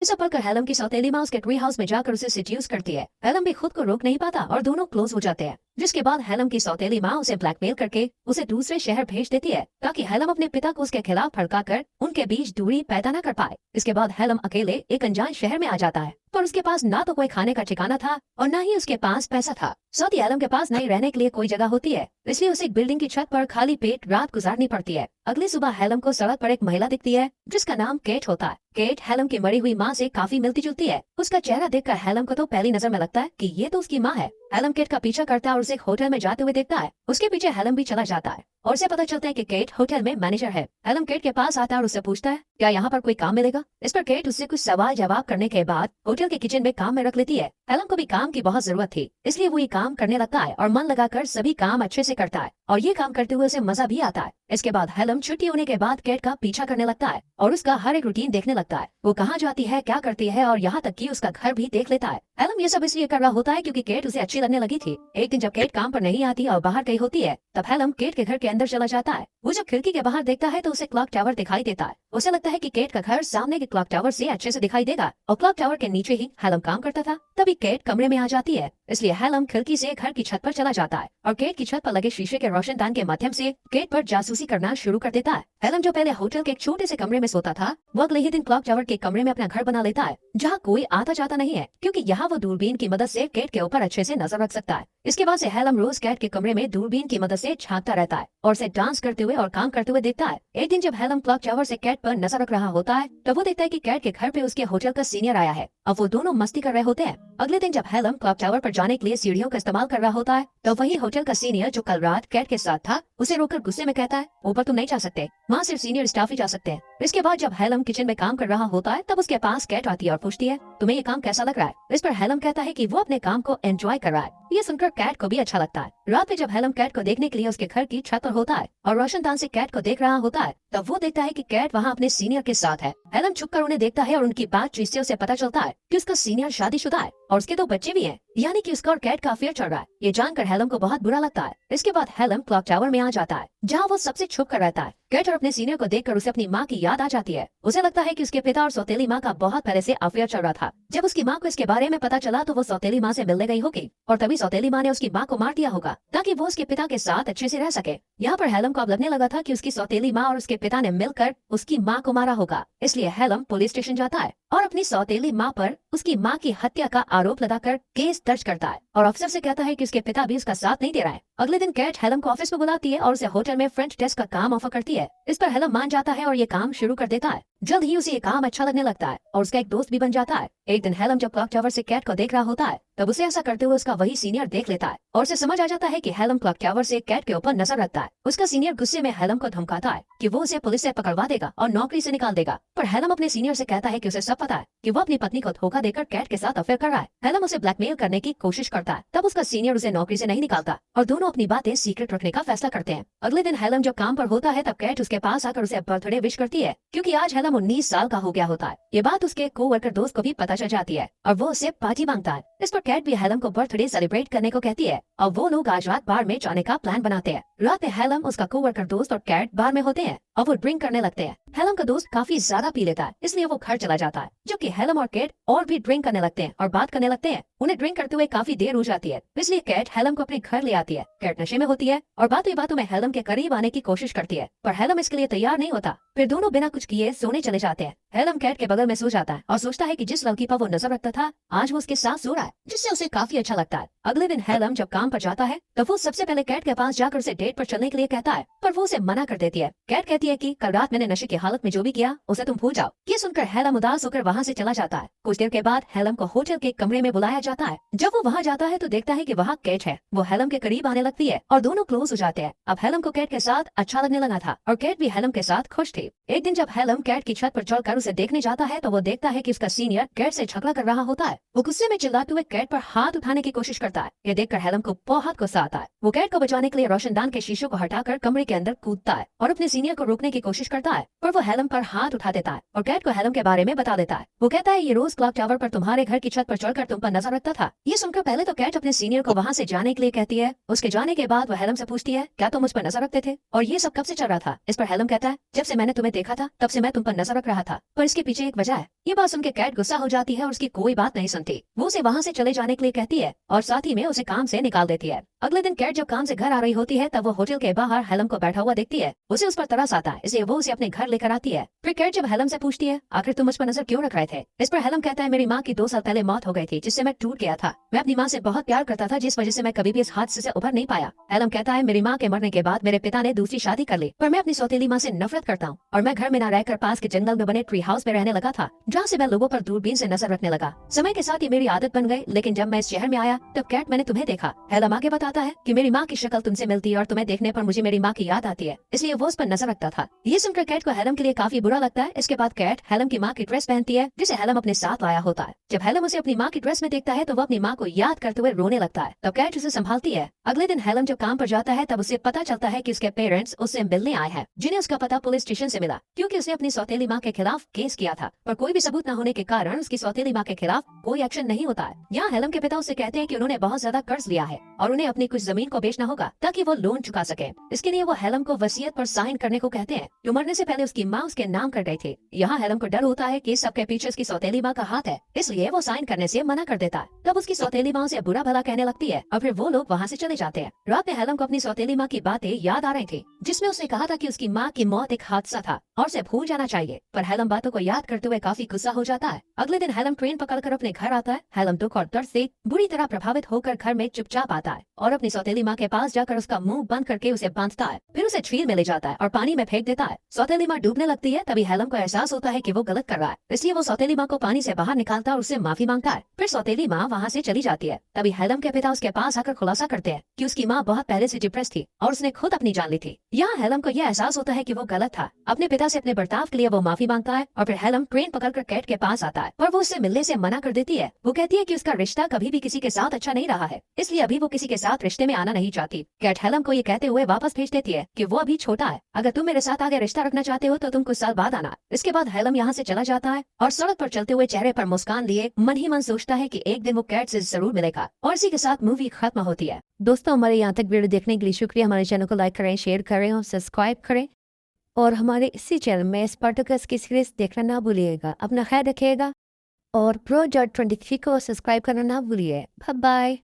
इस सब पढ़कर हेलम की सौतेली माँ उसके ट्री हाउस में जाकर उसे सिड्यूस करती है। हेलम भी खुद को रोक नहीं पाता और दोनों क्लोज हो जाते हैं, जिसके बाद हेलम की सौतेली माँ उसे ब्लैकमेल करके उसे दूसरे शहर भेज देती है ताकि हेलम अपने पिता को उसके खिलाफ भड़काकर उनके बीच दूरी पैदा न कर पाए। इसके बाद हेलम अकेले एक अनजान शहर में आ जाता है, पर उसके पास ना तो कोई खाने का ठिकाना था और न ही उसके पास पैसा था। साथ ही हेलम के पास नहीं रहने के लिए कोई जगह होती है, इसलिए उसे एक बिल्डिंग की छत पर खाली पेट रात गुजारनी पड़ती है। अगली सुबह हेलम को सड़क पर एक महिला दिखती है जिसका नाम केट होता है। केट हेलम की मरी हुई माँ से काफी मिलती जुलती है। उसका चेहरा देखकर हेलम को तो पहली नजर में लगता है कि ये तो उसकी माँ है। हेलम केट का पीछा करता है और उसे एक होटल में जाते हुए देखता है। उसके पीछे हेलम भी चला जाता है और उसे पता चलता है कि केट होटल में मैनेजर है। हेलम केट के पास आता है और उससे पूछता है क्या यहाँ पर कोई काम मिलेगा। इस पर केट उससे कुछ सवाल जवाब करने के बाद होटल के किचन में काम में रख लेती है। हेलम को भी काम की बहुत जरूरत थी, इसलिए वो ये काम करने लगता है और मन लगाकर सभी काम अच्छे से करता है और ये काम करते हुए उसे मजा भी आता है। इसके बाद हेलम छुट्टी होने के बाद केट का पीछा करने लगता है और उसका हर एक रूटीन देखने लगता है। वो कहाँ जाती है, क्या करती है और यहाँ तक कि उसका घर भी देख लेता है। हेलम ये सब इसलिए कर रहा होता है क्योंकि केट उसे अच्छी लगने लगी थी। एक दिन जब केट काम पर नहीं आती और बाहर गई होती है, तब हेलम केट के घर के अंदर चला जाता है। वो जब खिड़की के बाहर देखता है तो उसे क्लॉक टावर दिखाई देता है। उसे लगता है कि केट का घर सामने के क्लॉक टावर से अच्छे से दिखाई देगा और क्लॉक टावर के नीचे ही हेलम काम करता था। तभी केट कमरे में आ जाती है, इसलिए हेलम खिड़की से घर की छत पर चला जाता है और केट की छत पर लगे शीशे के रोशनदान के माध्यम से केट पर जासूसी करना शुरू कर देता है। हेलम जो पहले होटल के एक छोटे से कमरे में सोता था, वो अगले ही दिन क्लॉक टावर के कमरे में अपना घर बना लेता है, जहाँ कोई आता जाता नहीं है क्योंकि यहाँ वो दूरबीन की मदद से केट के ऊपर अच्छे से नजर रख सकता है। इसके बाद से हेलम रोज केट के कमरे में दूरबीन की मदद से झांकता रहता है और उसे डांस करते हुए और काम करते हुए देखता है। एक दिन जब हेलम क्लॉक टावर से केट पर नजर रख रहा होता है, तब वो देखता है कि केट के घर पे उसके होटल का सीनियर आया है। अब वो दोनों मस्ती कर रहे होते हैं। अगले दिन जब हेलम क्लॉक टावर पर जाने के लिए सीढ़ियों का इस्तेमाल कर रहा होता है, तो वही होटल का सीनियर जो कल रात केट के साथ था, उसे रोककर गुस्से में कहता है ऊपर तुम नहीं जा सकते, वहाँ सिर्फ सीनियर स्टाफ ही जा सकते हैं। इसके बाद जब हेलम किचन में काम कर रहा होता है, तब उसके पास केट आती है और पूछती है तुम्हें ये काम कैसा लग रहा है। इस पर हेलम कहता है कि वो अपने काम को एंजॉय कर रहा है। ये सुनकर कैट को भी अच्छा लगता है। रात में जब हेलम कैट को देखने के लिए उसके घर की छत पर होता है और रोशनदान से कैट को देख रहा होता है, तब वो देखता है कि कैट वहाँ अपने सीनियर के साथ है। हेलम छुपकर उन्हें देखता है और उनकी बातचीत से उसे पता चलता है कि उसका सीनियर शादीशुदा है और उसके 2 बच्चे भी हैं, यानी कि उसका और कैट का अफेयर चल रहा है। ये जानकर हेलम को बहुत बुरा लगता है। इसके बाद हेलम क्लॉक टावर में आ जाता है, जहाँ वो सबसे छुप कर रहता है। कैट और अपने सीनियर को देखकर उसे अपनी माँ की याद आ जाती है। उसे लगता है कि उसके पिता और सौतेली माँ का बहुत पहले से अफेयर चल रहा था। जब उसकी माँ को इसके बारे में पता चला तो वो सौतेली माँ से मिलने गई होगी और तभी सौतेली माँ ने उसकी माँ को मार दिया होगा ताकि वो उसके पिता के साथ अच्छे से रह सके। यहाँ पर हेलम को अब लगने लगा था कि उसकी सौतेली माँ और उसके पिता ने मिलकर उसकी माँ को मारा होगा। इसलिए हेलम पुलिस स्टेशन जाता है और अपनी सौतेली माँ पर उसकी माँ की हत्या का आरोप लगाकर केस दर्ज करता है और अफसर से कहता है कि उसके पिता भी उसका साथ नहीं दे रहा है। अगले दिन कैट हेलम को ऑफिस में बुलाती है और उसे होटल में फ्रंट डेस्क का काम ऑफर करती है। इस पर हेलम मान जाता है और ये काम शुरू कर देता है। जल्द ही उसे ये काम अच्छा लगने लगता है और उसका एक दोस्त भी बन जाता है। एक दिन हेलम जब क्लॉक टावर से कैट को देख रहा होता है, तब उसे ऐसा करते हुए उसका वही सीनियर देख लेता है और उसे समझ आ जाता है कि हेलम क्लॉक टावर से कैट के ऊपर नजर रखता है। उसका सीनियर गुस्से में हेलम को धमकाता है कि वो उसे पुलिस से पकड़वा देगा और नौकरी से निकाल देगा, पर हेलम अपने सीनियर से कहता है कि उसे सब पता है कि वो अपनी पत्नी को धोखा देकर कैट के साथ अफेयर कर रहा है। हेलम उसे ब्लैकमेल करने की कोशिश करता है, तब उसका सीनियर उसे नौकरी से नहीं निकालता और दोनों अपनी बातें सीक्रेट रखने का फैसला करते हैं। अगले दिन हेलम जब काम पर होता है, तब कैट उसके पास आकर उसे बर्थडे विश करती है क्योंकि आज हेलम 19 साल का हो गया होता है। ये बात उसके कोवर्कर दोस्त को भी पता चल जाती है और वो उसे पार्टी मांगता है। इस पर कैट भी हेलम को बर्थडे सेलिब्रेट करने को कहती है और वो लोग आज रात बार में जाने का प्लान बनाते हैं। रात में हेलम, उसका कोवर्कर दोस्त और कैट बार में होते हैं और वो ड्रिंक करने लगते हैं। हेलम का दोस्त काफी ज्यादा पी लेता है, इसलिए वो घर चला जाता है, जबकि हेलम और कैट और भी ड्रिंक करने लगते हैं और बात करने लगते हैं। उन्हें ड्रिंक करते हुए काफी देर हो जाती है, इसलिए कैट हेलम को अपने घर ले आती है। कैट नशे में होती है और बातों बातों में हेलम के करीब आने की कोशिश करती है, पर हेलम इसके लिए तैयार नहीं होता। फिर दोनों बिना कुछ किए सोने चले जाते हैं। हेलम कैट के बगल में सो जाता है और सोचता है कि जिस लड़की पर वो नजर रखता था, आज वो उसके साथ सो रहा है, जिससे उसे काफी अच्छा लगता है। अगले दिन हेलम जब काम पर जाता है, तो वो सबसे पहले कैट के पास जाकर उसे डेट पर चलने के लिए कहता है, पर वो उसे मना कर देती है। कैट कहती है कि कल रात मैंने नशे की हालत में जो भी किया उसे तुम भूल जाओ। ये सुनकर हेलम उदास होकर वहाँ से चला जाता है। कुछ देर के बाद हेलम को होटल के कमरे में बुलाया जाता है। जब वो वहाँ जाता है तो देखता है कि वहाँ कैट है। वो हेलम के करीब आने लगती है और दोनों क्लोज हो जाते हैं। अब हेलम को कैट के साथ अच्छा लगने लगा था और कैट भी हेलम के साथ खुश थी। एक दिन जब हेलम कैट की छत पर चढ़कर उसे देखने जाता है, तो वो देखता है कि उसका सीनियर कैट से झगड़ा कर रहा होता है। वो गुस्से में चिल्लाते हुए कैट पर हाथ उठाने की कोशिश करता है। ये देखकर हेलम को बहुत गुस्सा आता है। वो कैट को बचाने के लिए रोशनदान के शीशों को हटाकर कमरे के अंदर कूदता है और अपने सीनियर को रोकने की कोशिश करता है, पर वो हेलम पर हाथ उठा देता है और कैट को हेलम के बारे में बता देता है। वो कहता है ये रोज क्लॉक टावर पर तुम्हारे घर की छत पर चढ़कर तुम पर नजर रखता था। ये सुनकर पहले तो कैट अपने सीनियर को वहाँ से जाने के लिए कहती है। उसके जाने के बाद वो हेलम से पूछती है क्या तुम उस पर नजर रखते थे और ये सब कब से चल रहा था। इस पर हेलम कहता है जब से मैंने तुम्हें देखा था तब से मैं तुम पर नजर रख रहा था, पर इसके पीछे एक वजह है। ये बात सुनकर कैट गुस्सा हो जाती है और उसकी कोई बात नहीं सुनती। वो उसे वहाँ से चले जाने के लिए कहती है और साथ ही में उसे काम से निकाल देती है। अगले दिन कैट जब काम से घर आ रही होती है तब वो होटल के बाहर हेलम को बैठा हुआ देखती है। उसे उस पर तरस आता है, इसलिए वो उसे अपने घर लेकर आती है। फिर कैट जब हेलम से पूछती है, आखिर तुम मुझ पर नजर क्यों रख रहे थे? इस पर हेलम कहता है, मेरी माँ की 2 साल पहले मौत हो गई थी, जिससे मैं टूट गया था। मैं अपनी माँ से बहुत प्यार करता था, जिस वजह से मैं कभी भी इस हादसे से उभर नहीं पाया। हेलम कहता है, मेरी माँ के मरने के बाद मेरे पिता ने दूसरी शादी कर ली, पर मैं अपनी सौतेली माँ से नफरत करता हूँ और मैं घर में न रहकर पास के जंगल में बने ट्री हाउस में रहने लगा था, जहाँ से मैं लोगों पर दूरबीन से नजर रखने लगा। समय के साथ ये मेरी आदत बन गई, लेकिन जब मैं इस शहर में आया तब कैट मैंने तुम्हें देखा। हेलम आगे बताता है कि मेरी माँ की शक्ल तुमसे मिलती है और तुम्हें देखने पर मुझे मेरी माँ की याद आती है, इसलिए वो उस पर नजर रखता था। ये सुनकर कैट को हेलम के लिए काफी बुरा लगता है। इसके बाद कैट हेलम की माँ की ड्रेस पहनती है, जिसे हेलम अपने साथ लाया होता है। जब हेलम उसे अपनी माँ की ड्रेस में देखता है तो वो अपनी माँ को याद करते हुए रोने लगता है। तब कैट उसे संभालती है। अगले दिन हेलम जब काम पर जाता है तब उसे पता चलता है कि उसके पेरेंट्स उससे मिलने आए हैं, जिन्हें उसका पता पुलिस स्टेशन से मिला, क्योंकि उसने अपनी सौतेली माँ के खिलाफ केस किया था, पर कोई भी सबूत न होने के कारण उसकी सौतेली माँ के खिलाफ कोई एक्शन नहीं होता है। यहाँ हेलम के पिता उससे कहते हैं कि उन्होंने बहुत ज्यादा कर्ज लिया है और उन्हें अपनी कुछ जमीन को बेचना होगा ताकि वो लोन चुका सके। इसके लिए वो हेलम को वसीयत पर साइन करने को कहते हैं, जो मरने से पहले उसकी माँ उसके नाम कर गई थी। यहाँ हेलम को डर होता है कि सबके पीछे उसकी सौतेली माँ का हाथ है, इसलिए वो साइन करने से मना कर देता है। तब उसकी सौतेली माँ उसे बुरा भला कहने लगती है और फिर वो लोग वहाँ से चले जाते हैं। रात में हेलम को अपनी सौतेली माँ की बातें याद आ रही थी, जिसमें उसने कहा था कि उसकी माँ की मौत एक हादसा था और उसे भूल जाना चाहिए, पर हेलम बातों को याद करते हुए काफी गुस्सा हो जाता है। अगले दिन हेलम ट्रेन पकड़कर अपने घर आता है। हेलम दुख और दर्द से बुरी तरह प्रभावित होकर घर में चुपचाप आता है और अपनी सौतेली माँ के पास जाकर उसका मुंह बंद करके उसे बांधता है, फिर उसे झील में ले जाता है और पानी में फेंक देता है। सौतेली माँ डूबने लगती है। तभी हेलम को एहसास होता है कि वो गलत कर रहा है, इसलिए वो सौतेली माँ को पानी से बाहर निकालता है और उससे माफी मांगता है। फिर सौतेली माँ वहाँ से चली जाती है। तभी हेलम के पिता उसके पास आकर खुलासा करते हैं कि उसकी माँ बहुत पहले से डिप्रेस थी और उसने खुद अपनी जान ली थी। यहाँ हेलम को यह एहसास होता है कि वो गलत था। अपने पिता से अपने बर्ताव के लिए वो माफी मांगता है और फिर हेलम ट्रेन पकड़कर कैट के पास आता है, पर वो उससे मिलने से मना कर देती है। वो कहती है कि उसका रिश्ता कभी भी किसी के साथ अच्छा नहीं रहा है, इसलिए अभी वो किसी के साथ रिश्ते में आना नहीं चाहती। कैट हेलम को ये कहते हुए वापस भेज देती है कि वो अभी छोटा है, अगर तुम मेरे साथ आगे रिश्ता रखना चाहते हो तो तुम कुछ साल बाद आना। इसके बाद हेलम यहाँ से चला जाता है और सड़क पर चलते हुए चेहरे पर मुस्कान लिए मन ही मन सोचता है कि एक दिन वो कैट से जरूर मिलेगा। और इसी के साथ मूवी खत्म होती है। दोस्तों, हमारे यहाँ तक वीडियो देखने के लिए शुक्रिया। हमारे चैनल को लाइक करें, शेयर करें और सब्सक्राइब करें, और हमारे इसी चैनल में स्पार्टकस की सीरीज देखना ना भूलिएगा। अपना ख्याल रखिएगा और प्रोजेक्ट 23 को सब्सक्राइब करना ना भूलिए। Bye bye.